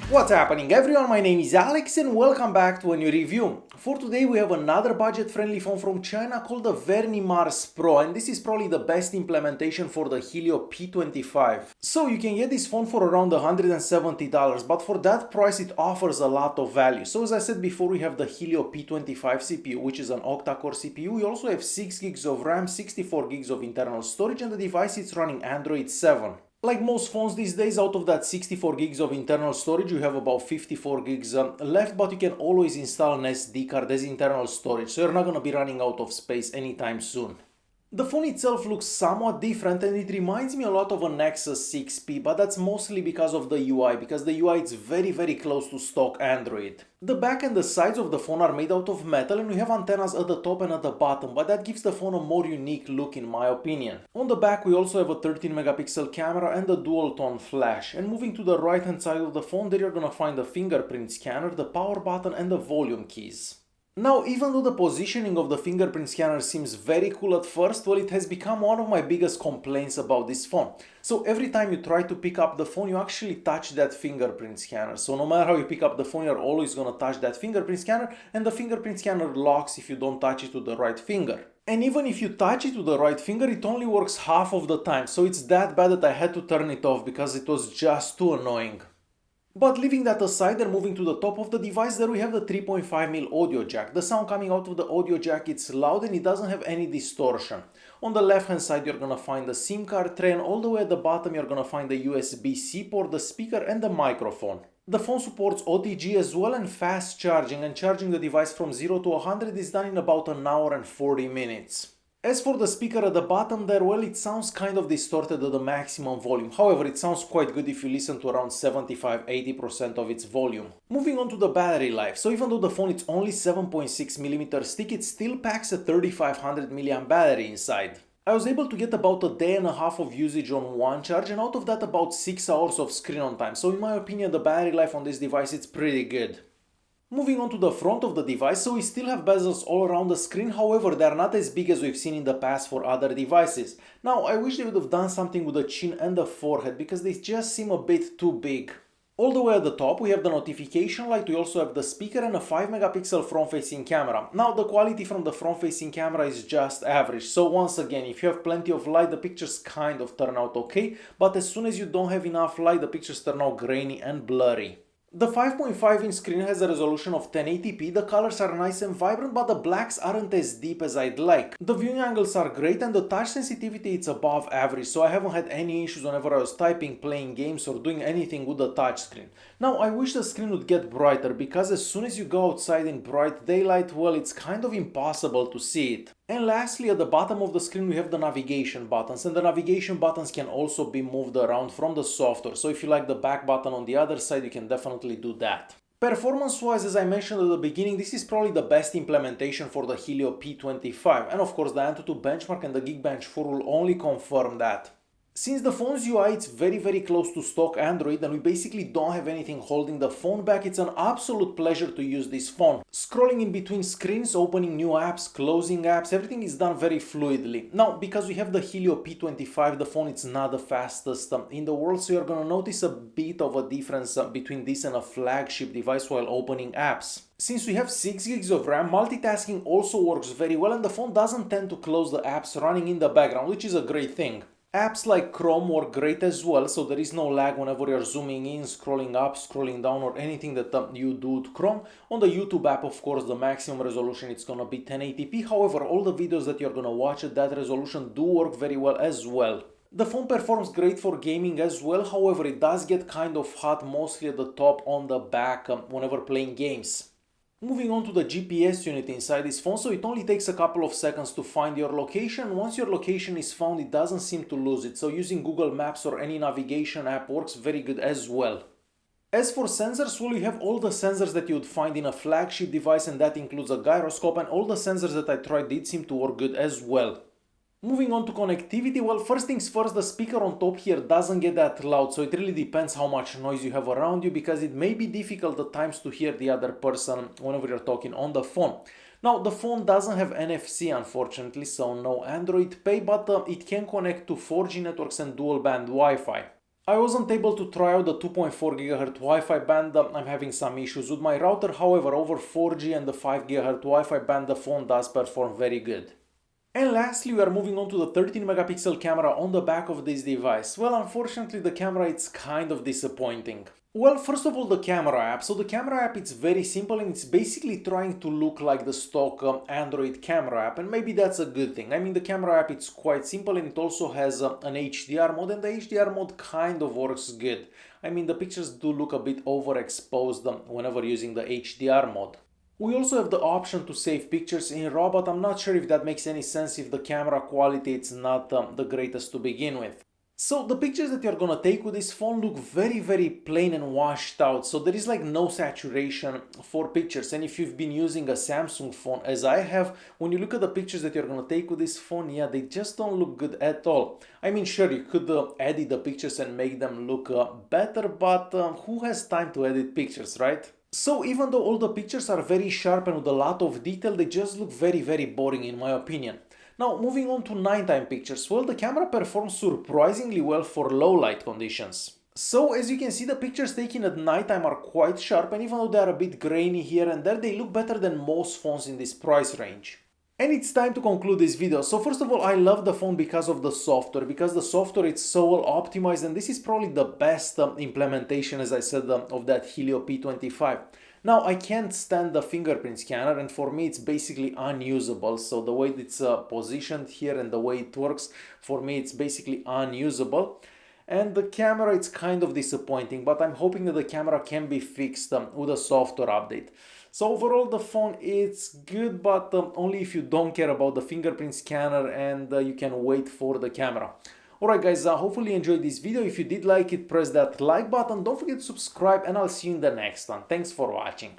What's happening everyone, my name is Alex and welcome back to a new review. For today we have another budget-friendly phone from China called the Vernee Mars Pro, and this is probably the best implementation for the Helio P25. So you can get this phone for around $170, but for that price it offers a lot of value. So as I said before, we have the Helio P25 CPU, which is an octa-core CPU. We also have 6 gigs of RAM, 64 gigs of internal storage, and the device is running Android 7. Like most phones these days, out of that 64 gigs of internal storage, you have about 54 gigs left, but you can always install an SD card as internal storage, so you're not gonna be running out of space anytime soon. The phone itself looks somewhat different and it reminds me a lot of a Nexus 6P, but that's mostly because of the UI, because the UI is very close to stock Android. The back and the sides of the phone are made out of metal and we have antennas at the top and at the bottom, but that gives the phone a more unique look in my opinion. On the back we also have a 13 megapixel camera and a dual tone flash, and moving to the right hand side of the phone there you're gonna find the fingerprint scanner, the power button and the volume keys. Now, even though the positioning of the fingerprint scanner seems very cool at first, well, it has become one of my biggest complaints about this phone. So every time you try to pick up the phone, you actually touch that fingerprint scanner. So no matter how you pick up the phone, you're always gonna touch that fingerprint scanner, and the fingerprint scanner locks if you don't touch it with the right finger. And even if you touch it with the right finger, it only works half of the time. So it's that bad that I had to turn it off because it was just too annoying. But leaving that aside and moving to the top of the device, there we have the 3.5mm audio jack. The sound coming out of the audio jack, it's loud and it doesn't have any distortion. On the left hand side you're gonna find the SIM card tray, and all the way at the bottom you're gonna find the USB-C port, the speaker and the microphone. The phone supports OTG as well and fast charging, and charging the device from 0 to 100 is done in about an hour and 40 minutes. As for the speaker at the bottom there, well, it sounds kind of distorted at the maximum volume. However, it sounds quite good if you listen to around 75-80% of its volume. Moving on to the battery life. So even though the phone is only 7.6mm thick, it still packs a 3500 mAh battery inside. I was able to get about a day and a half of usage on one charge, and out of that about 6 hours of screen on time. So in my opinion, the battery life on this device is pretty good. Moving on to the front of the device, so we still have bezels all around the screen, however they are not as big as we've seen in the past for other devices. Now I wish they would have done something with the chin and the forehead because they just seem a bit too big. All the way at the top we have the notification light, we also have the speaker and a 5 megapixel front facing camera. Now the quality from the front facing camera is just average, so once again if you have plenty of light the pictures kind of turn out okay, but as soon as you don't have enough light the pictures turn out grainy and blurry. The 5.5-inch screen has a resolution of 1080p, the colors are nice and vibrant, but the blacks aren't as deep as I'd like. The viewing angles are great and the touch sensitivity is above average, so I haven't had any issues whenever I was typing, playing games or doing anything with the touchscreen. Now I wish the screen would get brighter, because as soon as you go outside in bright daylight, well, it's kind of impossible to see it. And lastly, at the bottom of the screen we have the navigation buttons, and the navigation buttons can also be moved around from the software, so if you like the back button on the other side you can definitely do that. Performance wise, as I mentioned at the beginning, this is probably the best implementation for the Helio P25, and of course the Antutu benchmark and the Geekbench 4 will only confirm that. Since the phone's UI is very close to stock Android and we basically don't have anything holding the phone back, it's an absolute pleasure to use this phone. Scrolling in between screens, opening new apps, closing apps, everything is done very fluidly. Now, because we have the Helio P25, the phone is not the fastest in the world, so you're gonna notice a bit of a difference between this and a flagship device while opening apps. Since we have 6 gigs of RAM, multitasking also works very well and the phone doesn't tend to close the apps running in the background, which is a great thing. Apps like Chrome work great as well, so there is no lag whenever you're zooming in, scrolling up, scrolling down, or anything that you do with Chrome. On the YouTube app, of course, the maximum resolution it's gonna be 1080p. However, all the videos that you're gonna watch at that resolution do work very well as well. The phone performs great for gaming as well, however, it does get kind of hot mostly at the top on the back whenever playing games. Moving on to the GPS unit inside this phone, so it only takes a couple of seconds to find your location. Once your location is found, it doesn't seem to lose it, so using Google Maps or any navigation app works very good as well. As for sensors, well, you have all the sensors that you would find in a flagship device, and that includes a gyroscope, and all the sensors that I tried did seem to work good as well. Moving on to connectivity, well, first things first, the speaker on top here doesn't get that loud, so it really depends how much noise you have around you, because it may be difficult at times to hear the other person whenever you're talking on the phone. Now, the phone doesn't have NFC unfortunately, so no Android Pay, but it can connect to 4G networks and dual band Wi-Fi. I wasn't able to try out the 2.4 GHz Wi-Fi band, I'm having some issues with my router, however over 4G and the 5 GHz Wi-Fi band the phone does perform very good. And lastly, we are moving on to the 13 megapixel camera on the back of this device. Well, unfortunately the camera is kind of disappointing. Well, first of all, the camera app. So the camera app, it's very simple and it's basically trying to look like the stock Android camera app, and maybe that's a good thing. I mean, the camera app, it's quite simple and it also has an HDR mode, and the HDR mode kind of works good. I mean, the pictures do look a bit overexposed whenever using the HDR mode. We also have the option to save pictures in RAW, but I'm not sure if that makes any sense if the camera quality is not the greatest to begin with. So the pictures that you're gonna take with this phone look very plain and washed out, so there is like no saturation for pictures. And if you've been using a Samsung phone as I have, when you look at the pictures that you're gonna take with this phone, yeah, they just don't look good at all. I mean, sure, you could edit the pictures and make them look better, but who has time to edit pictures, right? So even though all the pictures are very sharp and with a lot of detail, they just look very boring in my opinion. Now, moving on to nighttime pictures, well, the camera performs surprisingly well for low light conditions. So, as you can see, the pictures taken at nighttime are quite sharp, and even though they are a bit grainy here and there, they look better than most phones in this price range. And it's time to conclude this video. So first of all, I love the phone because of the software, because the software is so well optimized, and this is probably the best implementation, as I said, of that Helio P25. Now, I can't stand the fingerprint scanner, and for me it's basically unusable. So the way it's positioned here and the way it works, for me it's basically unusable. And the camera, it's kind of disappointing, but I'm hoping that the camera can be fixed with a software update. So overall the phone, it's good, but only if you don't care about the fingerprint scanner and you can wait for the camera. Alright guys, hopefully you enjoyed this video. If you did like it, press that like button, don't forget to subscribe, and I'll see you in the next one. Thanks for watching.